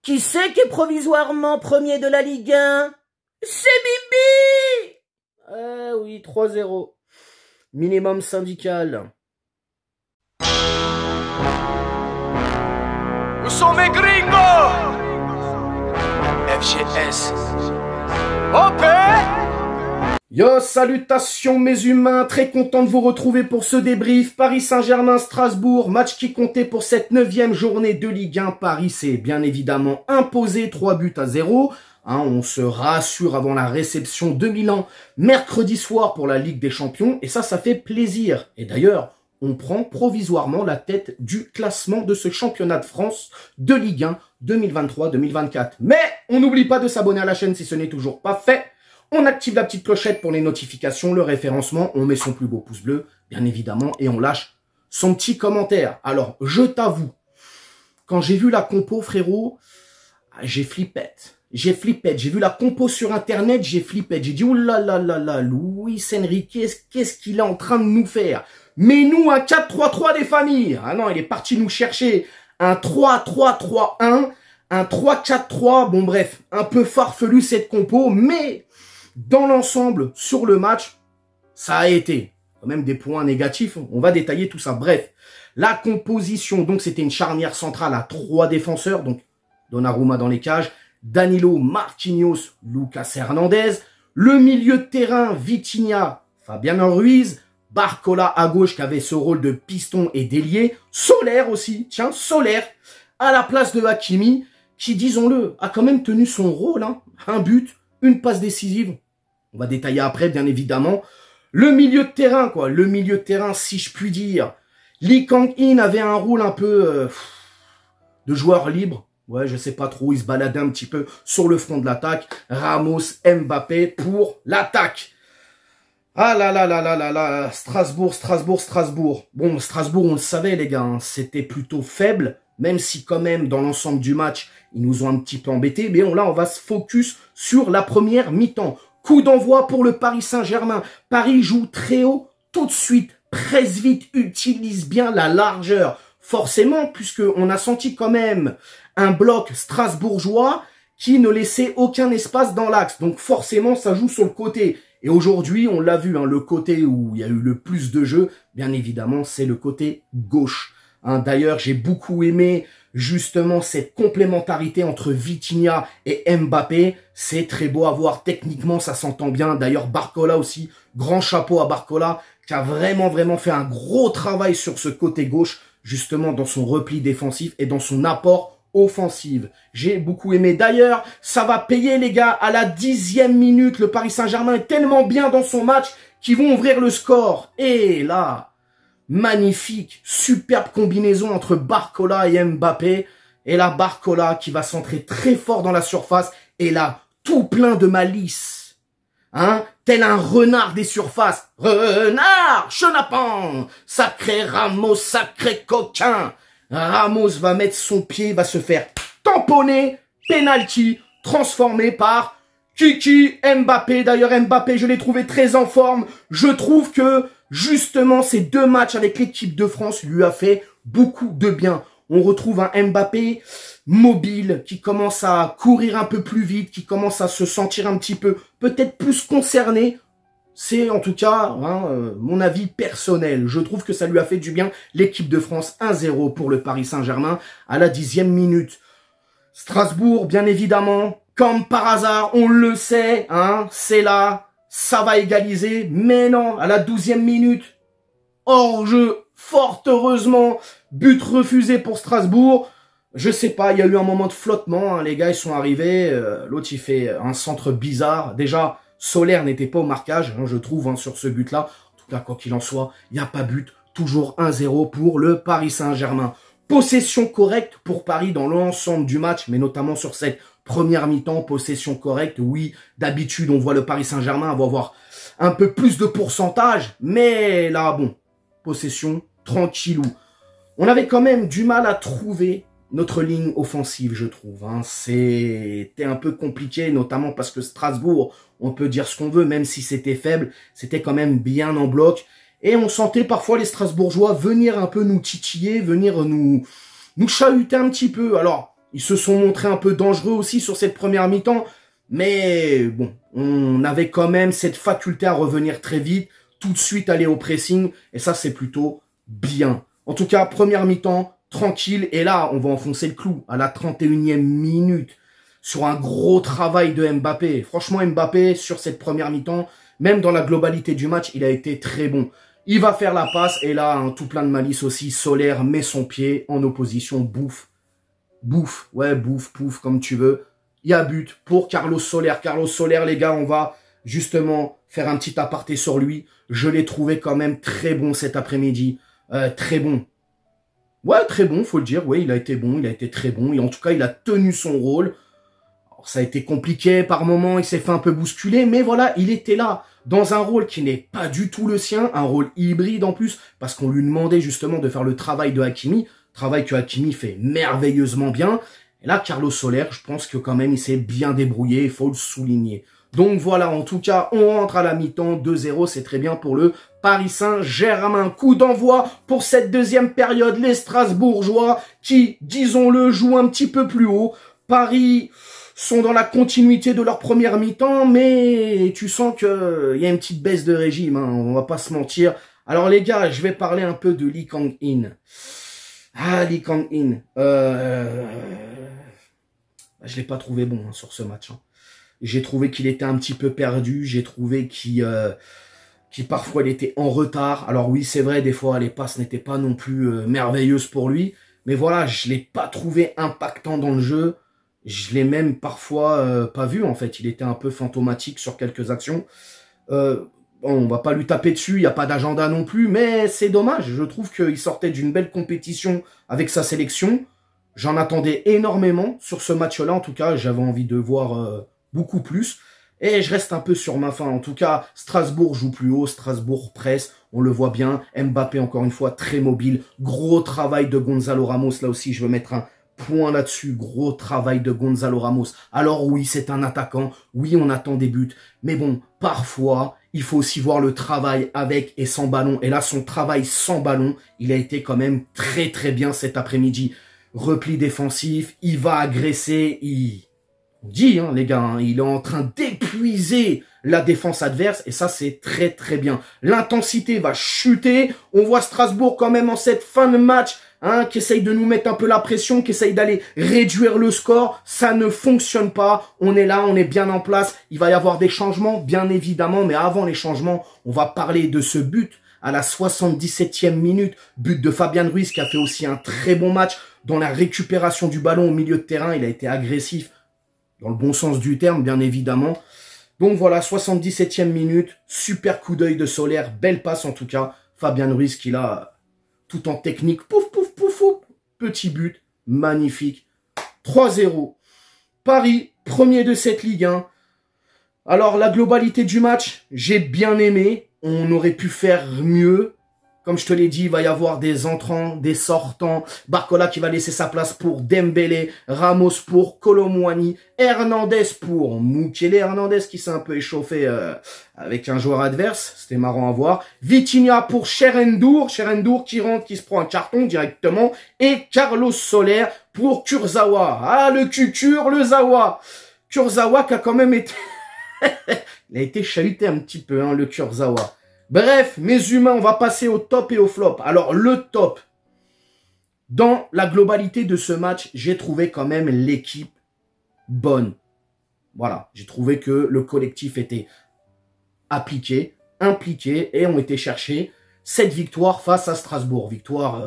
Qui c'est qui est provisoirement premier de la Ligue 1? C'est Bibi! Ah oui, 3-0. Minimum syndical. Où sont mes gringos? FGS. OP! Yo, salutations mes humains, très content de vous retrouver pour ce débrief. Paris Saint-Germain-Strasbourg, match qui comptait pour cette 9e journée de Ligue 1. Paris s'est bien évidemment imposé 3-0. On se rassure avant la réception de Milan mercredi soir pour la Ligue des Champions. Et ça fait plaisir. Et d'ailleurs, on prend provisoirement la tête du classement de ce championnat de France de Ligue 1 2023-2024. Mais on n'oublie pas de s'abonner à la chaîne si ce n'est toujours pas fait. On active la petite clochette pour les notifications, le référencement, on met son plus beau pouce bleu, bien évidemment, et on lâche son petit commentaire. Alors, je t'avoue, quand j'ai vu la compo, frérot, j'ai flippette. J'ai vu la compo sur Internet, j'ai flippette. J'ai dit, oulalalala, Luis Enrique, qu'est-ce qu'il est en train de nous faire? Mais nous, un 4-3-3 des familles. Ah non, il est parti nous chercher un 3-3-3-1, un 3-4-3. Bon, bref, un peu farfelu cette compo, mais dans l'ensemble, sur le match, ça a été quand même des points négatifs. On va détailler tout ça. Bref, la composition, donc c'était une charnière centrale à 3 défenseurs. Donc Donnarumma dans les cages, Danilo, Marquinhos, Lucas Hernandez. Le milieu de terrain, Vitinha, Fabian Ruiz, Barcola à gauche qui avait ce rôle de piston et d'ailier. Soler aussi, tiens, Soler à la place de Hakimi qui, disons-le, a quand même tenu son rôle. Un but, une passe décisive. On va détailler après, bien évidemment. Le milieu de terrain, quoi. Le milieu de terrain, si je puis dire. Lee Kang-in avait un rôle un peu de joueur libre. Ouais, je sais pas trop. Il se baladait un petit peu sur le front de l'attaque. Ramos, Mbappé pour l'attaque. Ah là là là là là là. Strasbourg. Bon, Strasbourg, on le savait, les gars. C'était plutôt faible. Même si quand même, dans l'ensemble du match, ils nous ont un petit peu embêtés. Mais là, on va se focus sur la première mi-temps. Coup d'envoi pour le Paris Saint-Germain. Paris joue très haut tout de suite, presse vite, utilise bien la largeur. Forcément, puisqu'on a senti quand même un bloc strasbourgeois qui ne laissait aucun espace dans l'axe. Donc forcément, ça joue sur le côté. Et aujourd'hui, on l'a vu, le côté où il y a eu le plus de jeux, bien évidemment, c'est le côté gauche. D'ailleurs, j'ai beaucoup aimé justement cette complémentarité entre Vitinha et Mbappé. C'est très beau à voir, techniquement ça s'entend bien. D'ailleurs Barcola aussi, grand chapeau à Barcola qui a vraiment fait un gros travail sur ce côté gauche, justement dans son repli défensif et dans son apport offensif. J'ai beaucoup aimé. D'ailleurs, ça va payer les gars, à la 10e minute, le Paris Saint-Germain est tellement bien dans son match qu'ils vont ouvrir le score. Et là, magnifique, superbe combinaison entre Barcola et Mbappé. Et là, Barcola qui va centrer très fort dans la surface. Et là, tout plein de malice. Tel un renard des surfaces. Renard, chenapan, sacré Ramos, sacré coquin. Ramos va mettre son pied, va se faire tamponner. Penalty, transformé par Kiki Mbappé. D'ailleurs, Mbappé, je l'ai trouvé très en forme. Je trouve que justement, ces 2 matchs avec l'équipe de France lui a fait beaucoup de bien. On retrouve un Mbappé mobile, qui commence à courir un peu plus vite, qui commence à se sentir un petit peu, peut-être plus concerné. C'est en tout cas mon avis personnel. Je trouve que ça lui a fait du bien. L'équipe de France 1-0 pour le Paris Saint-Germain à la 10e minute. Strasbourg, bien évidemment, comme par hasard, on le sait, c'est là. Ça va égaliser, mais non, à la 12e minute, hors-jeu, fort heureusement, but refusé pour Strasbourg. Je sais pas, il y a eu un moment de flottement, les gars ils sont arrivés, l'autre il fait un centre bizarre. Déjà, Soler n'était pas au marquage, je trouve, sur ce but-là. En tout cas, quoi qu'il en soit, il n'y a pas but, toujours 1-0 pour le Paris Saint-Germain. Possession correcte pour Paris dans l'ensemble du match, mais notamment sur cette première mi-temps, possession correcte. Oui, d'habitude, on voit le Paris Saint-Germain avoir un peu plus de pourcentage. Mais là, bon, possession tranquillou. On avait quand même du mal à trouver notre ligne offensive, je trouve. C'était un peu compliqué, notamment parce que Strasbourg, on peut dire ce qu'on veut, même si c'était faible, c'était quand même bien en bloc. Et on sentait parfois les Strasbourgeois venir un peu nous titiller, venir nous chahuter un petit peu. Alors, Ils se sont montrés un peu dangereux aussi sur cette première mi-temps. Mais bon, on avait quand même cette faculté à revenir très vite, tout de suite aller au pressing. Et ça, c'est plutôt bien. En tout cas, première mi-temps, tranquille. Et là, on va enfoncer le clou à la 31e minute. Sur un gros travail de Mbappé. Franchement, Mbappé, sur cette première mi-temps, même dans la globalité du match, il a été très bon. Il va faire la passe, et là, tout plein de malice aussi. Soler met son pied en opposition, bouffe. Bouffe, ouais, bouffe, pouf, comme tu veux. Il y a but pour Carlos Soler. Carlos Soler, les gars, on va justement faire un petit aparté sur lui. Je l'ai trouvé quand même très bon cet après-midi. Très bon. Ouais, très bon, faut le dire. Oui, il a été bon, il a été très bon. Et en tout cas, il a tenu son rôle. Alors, ça a été compliqué par moments, il s'est fait un peu bousculer, mais voilà, il était là, dans un rôle qui n'est pas du tout le sien, un rôle hybride en plus, parce qu'on lui demandait justement de faire le travail de Hakimi, travail que Hakimi fait merveilleusement bien. Et là, Carlos Soler, je pense que quand même, il s'est bien débrouillé, il faut le souligner. Donc voilà, en tout cas, on rentre à la mi-temps, 2-0, c'est très bien pour le Paris Saint-Germain. Coup d'envoi pour cette deuxième période, les Strasbourgeois qui, disons-le, jouent un petit peu plus haut. Paris sont dans la continuité de leur première mi-temps, mais tu sens qu'il y a une petite baisse de régime, hein, on va pas se mentir. Alors les gars, je vais parler un peu de Lee Kang-in. Ah, Lee Kang-in. Je l'ai pas trouvé bon sur ce match. Hein. J'ai trouvé qu'il était un petit peu perdu, j'ai trouvé qu'il parfois il était en retard. Alors oui, c'est vrai, des fois les passes n'étaient pas non plus merveilleuses pour lui, mais voilà, je l'ai pas trouvé impactant dans le jeu. Je l'ai même parfois pas vu, en fait. Il était un peu fantomatique sur quelques actions. Bon, on va pas lui taper dessus, il n'y a pas d'agenda non plus, mais c'est dommage. Je trouve qu'il sortait d'une belle compétition avec sa sélection. J'en attendais énormément sur ce match-là. En tout cas, j'avais envie de voir beaucoup plus. Et je reste un peu sur ma faim. En tout cas, Strasbourg joue plus haut, Strasbourg presse, on le voit bien. Mbappé, encore une fois, très mobile. Gros travail de Gonzalo Ramos. Là aussi, je veux mettre un point là-dessus, gros travail de Gonzalo Ramos. Alors oui, c'est un attaquant, oui, on attend des buts, mais bon, parfois, il faut aussi voir le travail avec et sans ballon. Et là, son travail sans ballon, il a été quand même très très bien cet après-midi. Repli défensif, il va agresser, on dit, hein, les gars, hein, il est en train d'épuiser la défense adverse, et ça, c'est très très bien. L'intensité va chuter, on voit Strasbourg quand même en cette fin de match, hein, qui essaye de nous mettre un peu la pression, qui essaye d'aller réduire le score. Ça ne fonctionne pas. On est là, on est bien en place. Il va y avoir des changements, bien évidemment. Mais avant les changements, on va parler de ce but à la 77e minute. But de Fabian Ruiz qui a fait aussi un très bon match. Dans la récupération du ballon au milieu de terrain, il a été agressif. Dans le bon sens du terme, bien évidemment. Donc voilà, 77e minute. Super coup d'œil de Soler. Belle passe en tout cas. Fabian Ruiz qui l'a tout en technique. Pouf, pouf, pouf, pouf. Petit but. Magnifique. 3-0. Paris, premier de cette Ligue 1. Alors, la globalité du match, j'ai bien aimé. On aurait pu faire mieux. Comme je te l'ai dit, il va y avoir des entrants, des sortants. Barcola qui va laisser sa place pour Dembélé. Ramos pour Kolo Muani. Hernandez pour Mukele Hernandez qui s'est un peu échauffé avec un joueur adverse. C'était marrant à voir. Vitinha pour Cherhendour. Cherhendour qui rentre, qui se prend un carton directement. Et Carlos Soler pour Kurzawa. Ah, le Kukur, le Zawa. Kurzawa qui a quand même été... il a été chahuté un petit peu, hein, le Kurzawa. Bref, mes humains, on va passer au top et au flop. Alors, le top. Dans la globalité de ce match, j'ai trouvé quand même l'équipe bonne. Voilà, j'ai trouvé que le collectif était appliqué, impliqué, et ont été chercher cette victoire face à Strasbourg. Victoire,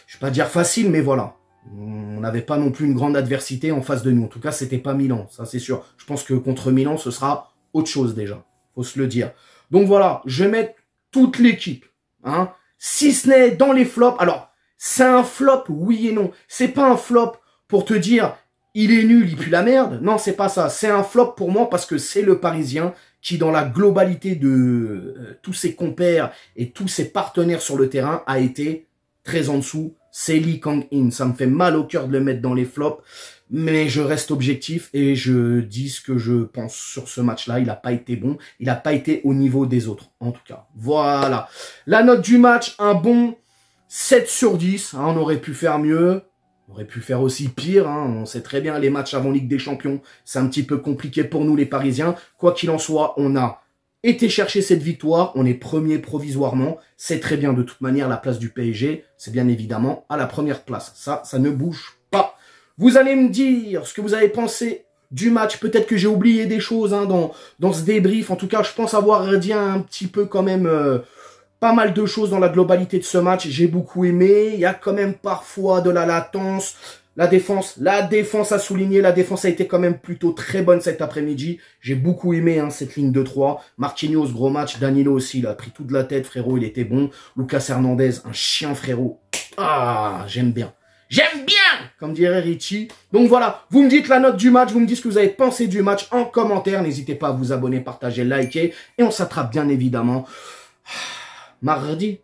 je ne vais pas dire facile, mais voilà. On n'avait pas non plus une grande adversité en face de nous. En tout cas, c'était pas Milan, ça c'est sûr. Je pense que contre Milan, ce sera autre chose déjà. Faut se le dire. Donc voilà, je vais mettre toute l'équipe, hein, si ce n'est dans les flops. Alors, c'est un flop, oui et non. C'est pas un flop pour te dire, il est nul, il pue la merde. Non, c'est pas ça. C'est un flop pour moi parce que c'est le Parisien qui, dans la globalité de tous ses compères et tous ses partenaires sur le terrain, a été très en dessous. C'est Lee Kang-in. Ça me fait mal au cœur de le mettre dans les flops. Mais je reste objectif et je dis ce que je pense sur ce match-là. Il n'a pas été bon. Il n'a pas été au niveau des autres, en tout cas. Voilà. La note du match, un bon 7 sur 10. Hein, on aurait pu faire mieux. On aurait pu faire aussi pire, hein. On sait très bien, les matchs avant Ligue des Champions, c'est un petit peu compliqué pour nous les Parisiens. Quoi qu'il en soit, on a été chercher cette victoire, on est premier provisoirement. C'est très bien de toute manière, la place du PSG, c'est bien évidemment à la première place. Ça ne bouge pas. Vous allez me dire ce que vous avez pensé du match. Peut-être que j'ai oublié des choses hein, dans ce débrief. En tout cas, je pense avoir dit un petit peu quand même pas mal de choses dans la globalité de ce match. J'ai beaucoup aimé. Il y a quand même parfois de la latence. La défense a souligné. La défense a été quand même plutôt très bonne cet après-midi. J'ai beaucoup aimé hein, cette ligne de 3. Marquinhos, gros match. Danilo aussi, il a pris tout de la tête, frérot. Il était bon. Lucas Hernandez, un chien, frérot. Ah, j'aime bien. J'aime bien, comme dirait Richie. Donc voilà, vous me dites la note du match, vous me dites ce que vous avez pensé du match en commentaire. N'hésitez pas à vous abonner, partager, liker. Et on s'attrape bien évidemment mardi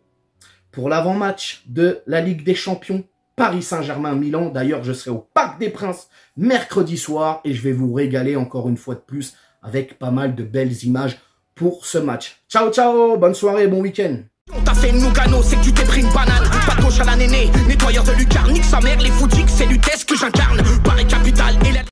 pour l'avant-match de la Ligue des Champions. Paris Saint-Germain-Milan. D'ailleurs, je serai au Parc des Princes mercredi soir. Et je vais vous régaler encore une fois de plus avec pas mal de belles images pour ce match. Ciao, ciao, bonne soirée, bon week-end. On t'a fait une Lugano, c'est que tu t'es pris une banane. Pas de gauche à la néné, nettoyeur de lucarne, nique sa mère, les foutiques, c'est l'UTES que j'incarne. Paris Capital et la...